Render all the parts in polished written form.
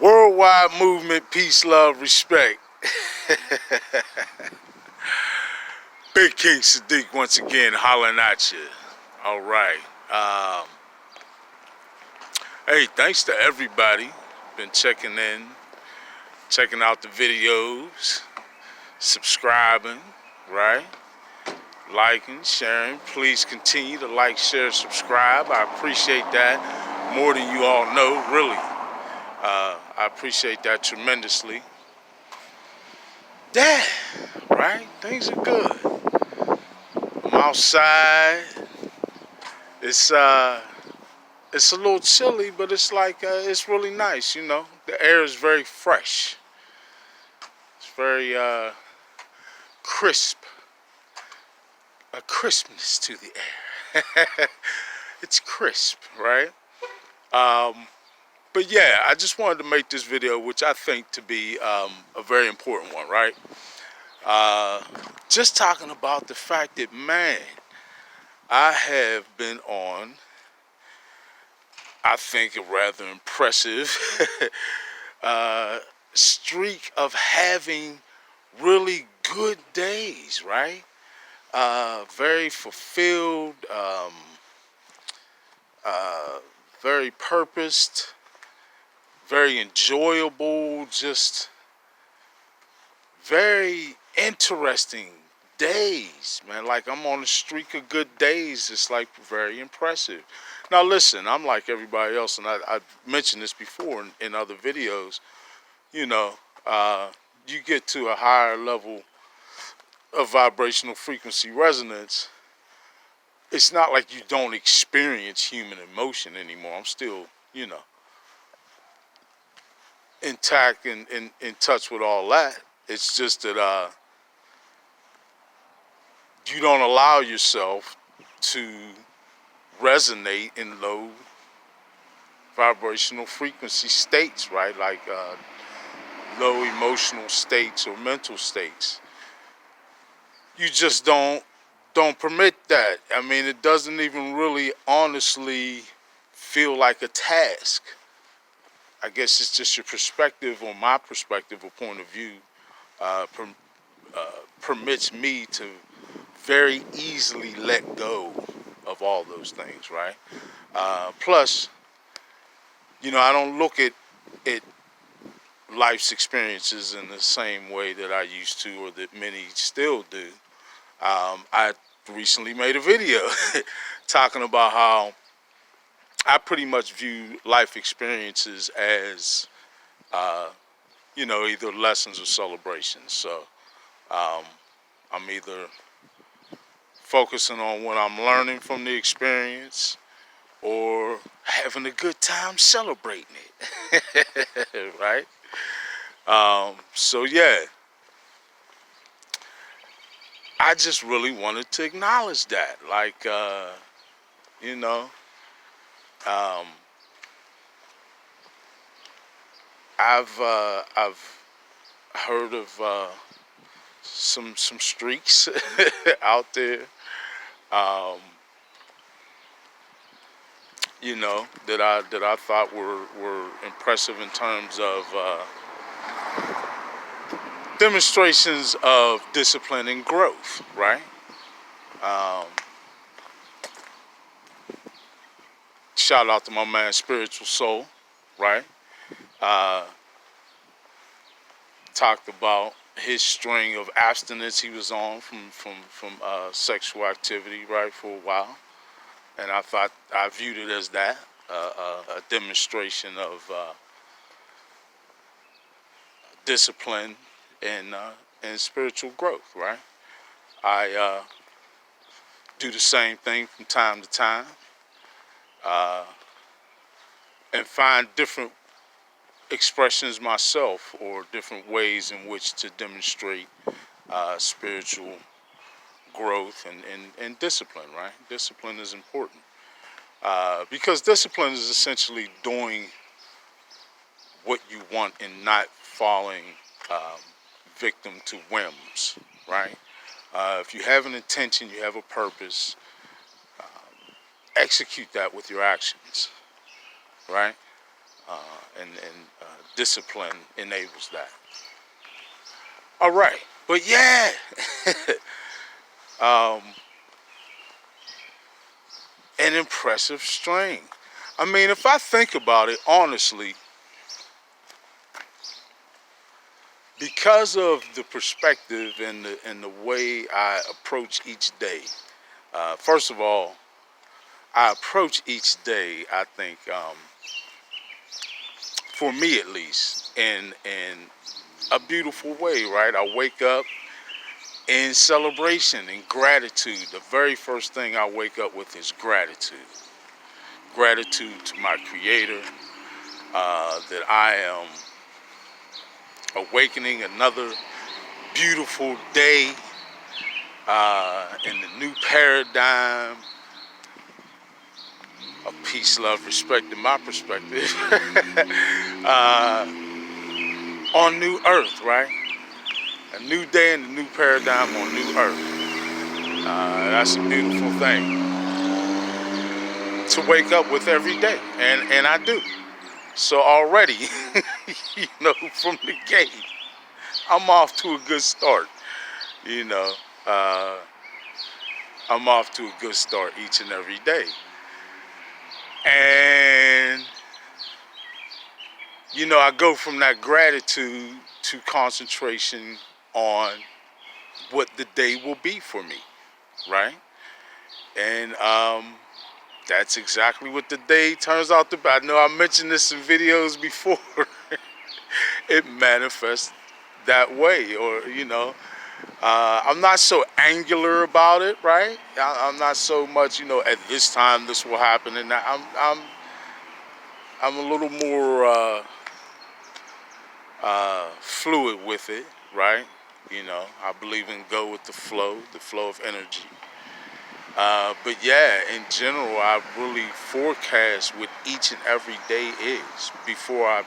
Worldwide movement, peace, love, respect. Big King Sadiq once again hollering at you. All right. Hey, thanks to everybody. Been checking in, checking out the videos, subscribing, right? Liking, sharing. Please continue to like, share, subscribe. I appreciate that more than you all know, really. I appreciate that tremendously. Yeah, right? Things are good. I'm outside. It's it's a little chilly, but it's like it's really nice, you know. The air is very fresh. It's very crisp. A crispness to the air. It's crisp, right? But yeah, I just wanted to make this video, which I think to be a very important one, right? Just talking about the fact that, man, I have been on, I think, a rather impressive streak of having really good days, right? Very fulfilled, very purposed, very enjoyable, just very interesting days, man. Like, I'm on a streak of good days. It's like very impressive. Now listen, I'm like everybody else, and I've mentioned this before in other videos. You know, you get to a higher level of vibrational frequency resonance, it's not like you don't experience human emotion anymore. I'm still, you know, intact and in touch with all that. It's just that you don't allow yourself to resonate in low vibrational frequency states, right? Like low emotional states or mental states. You just don't permit that. I mean, it doesn't even really honestly feel like a task. I guess it's just your perspective, or my perspective or point of view permits me to very easily let go of all those things, right? Plus, you know, I don't look at life's experiences in the same way that I used to, or that many still do. I recently made a video talking about how I pretty much view life experiences as, you know, either lessons or celebrations. So I'm either focusing on what I'm learning from the experience or having a good time celebrating it, right? So yeah, I just really wanted to acknowledge that. Like, you know, um, I've heard of some streaks out there, um, you know, that I thought were impressive in terms of demonstrations of discipline and growth, right? Um, Shout out to my man Spiritual Soul, right? Uh, Talked about his string of abstinence he was on from sexual activity, right, for a while, and I thought I viewed it as that a demonstration of discipline and spiritual growth, right? I do the same thing from time to time, uh, and find different expressions myself, or different ways in which to demonstrate spiritual growth and discipline, right? Discipline is important because discipline is essentially doing what you want and not falling um, victim to whims, right? If you have an intention, you have a purpose, execute that with your actions, right? and discipline enables that. All right, but yeah, um, an impressive string. I mean, if I think about it honestly, because of the perspective and the way I approach each day. First of all, I approach each day, I think, for me at least, in a beautiful way, right? I wake up in celebration and gratitude. The very first thing I wake up with is gratitude. Gratitude to my Creator, that I am awakening another beautiful day in the new paradigm of peace, love, respect, in my perspective, uh, on new earth, right? A new day and a new paradigm on new earth. That's a beautiful thing to wake up with every day, and I do. So already, from the gate, I'm off to a good start. You know, uh, I'm off to a good start each and every day. And, I go from that gratitude to concentration on what the day will be for me, right? And that's exactly what the day turns out to be. I know I mentioned this in videos before. It manifests that way, or, I'm not so angular about it, right? I'm not so much, at this time this will happen, and I'm a little more fluid with it, right? I believe in go with the flow of energy. But yeah, in general, I really forecast what each and every day is before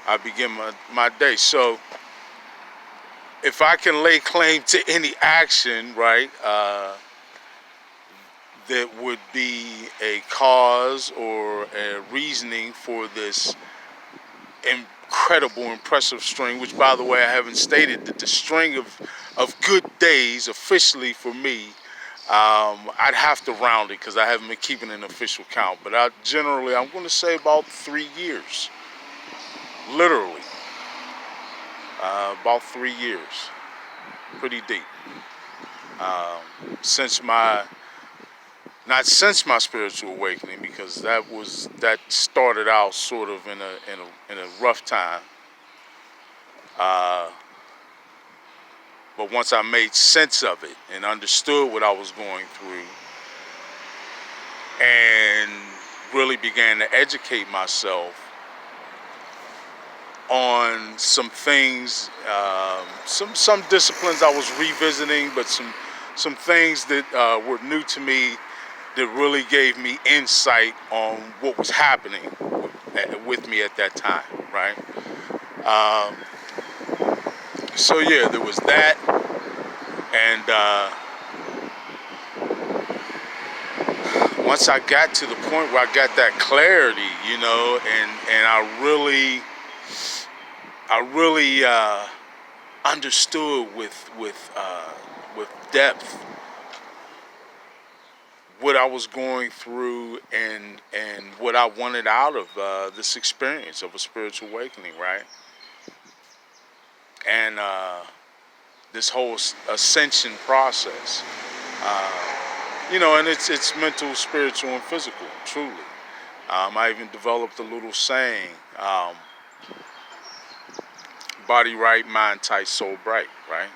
I begin my day. So if I can lay claim to any action, right, that would be a cause or a reasoning for this incredible, impressive string, which, by the way, I haven't stated that the string of good days officially for me, I'd have to round it because I haven't been keeping an official count, but I'm going to say about 3 years, literally, about 3 years, pretty deep. Since my Not since my spiritual awakening, because that started out sort of in a rough time. Uh, but once I made sense of it and understood what I was going through, and really began to educate myself on some things, some disciplines I was revisiting, but some things that were new to me that really gave me insight on what was happening with me at that time, right? Um, so yeah, there was that, and once I got to the point where I got that clarity, and I really understood with depth what I was going through and what I wanted out of this experience of a spiritual awakening, right? And this whole ascension process, and it's mental, spiritual, and physical, truly. I even developed a little saying, body right, mind tight, soul bright, right?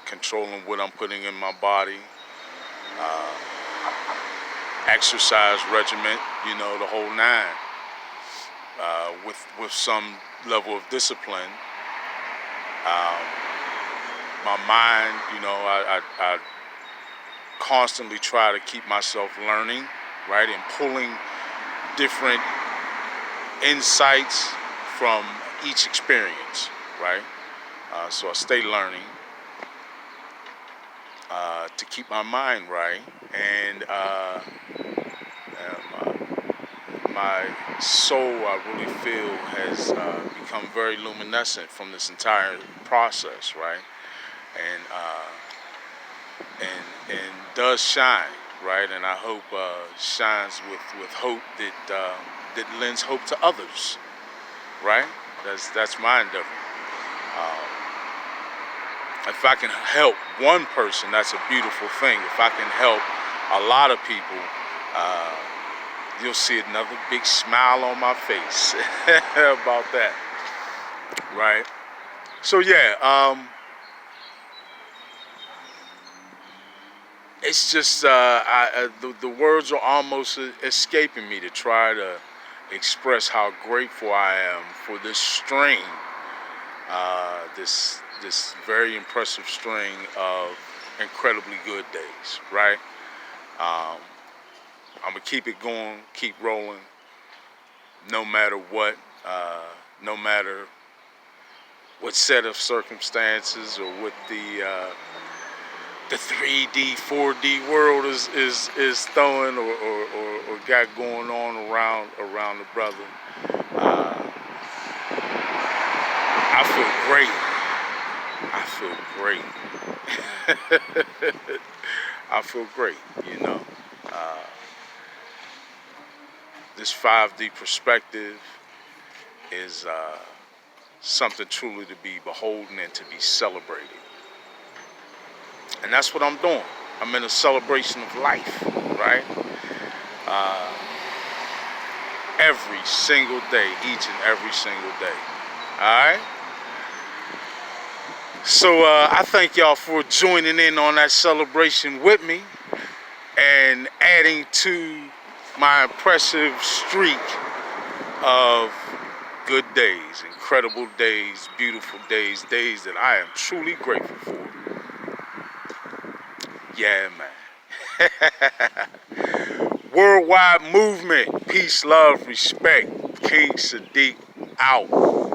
Controlling what I'm putting in my body, exercise regimen, the whole nine, with some level of discipline. Um, my mind, I constantly try to keep myself learning, right, and pulling different insights from each experience, right? So I stay learning to keep my mind right, and my soul, I really feel, has become very luminescent from this entire process, right? And and does shine, right? And I hope shines with hope that lends hope to others, right? That's my endeavor. Um, if I can help one person, that's a beautiful thing. If I can help a lot of people, uh, you'll see another big smile on my face about that, right? So yeah, it's just the words are almost escaping me to try to express how grateful I am for this string, this very impressive string of incredibly good days, right? Um, I'm gonna keep it going, keep rolling, no matter what, no matter what set of circumstances or what the 3D, 4D world is throwing or got going on around the brother. Uh, I feel great. I feel great. I feel great. You know, uh, this 5D perspective is something truly to be beholden and to be celebrated. And that's what I'm doing. I'm in a celebration of life, right? Uh, every single day, each and every single day. All right? So I thank y'all for joining in on that celebration with me and adding to my impressive streak of good days, incredible days, beautiful days, days that I am truly grateful for. Yeah, man. Worldwide movement, peace, love, respect. King Sadiq out.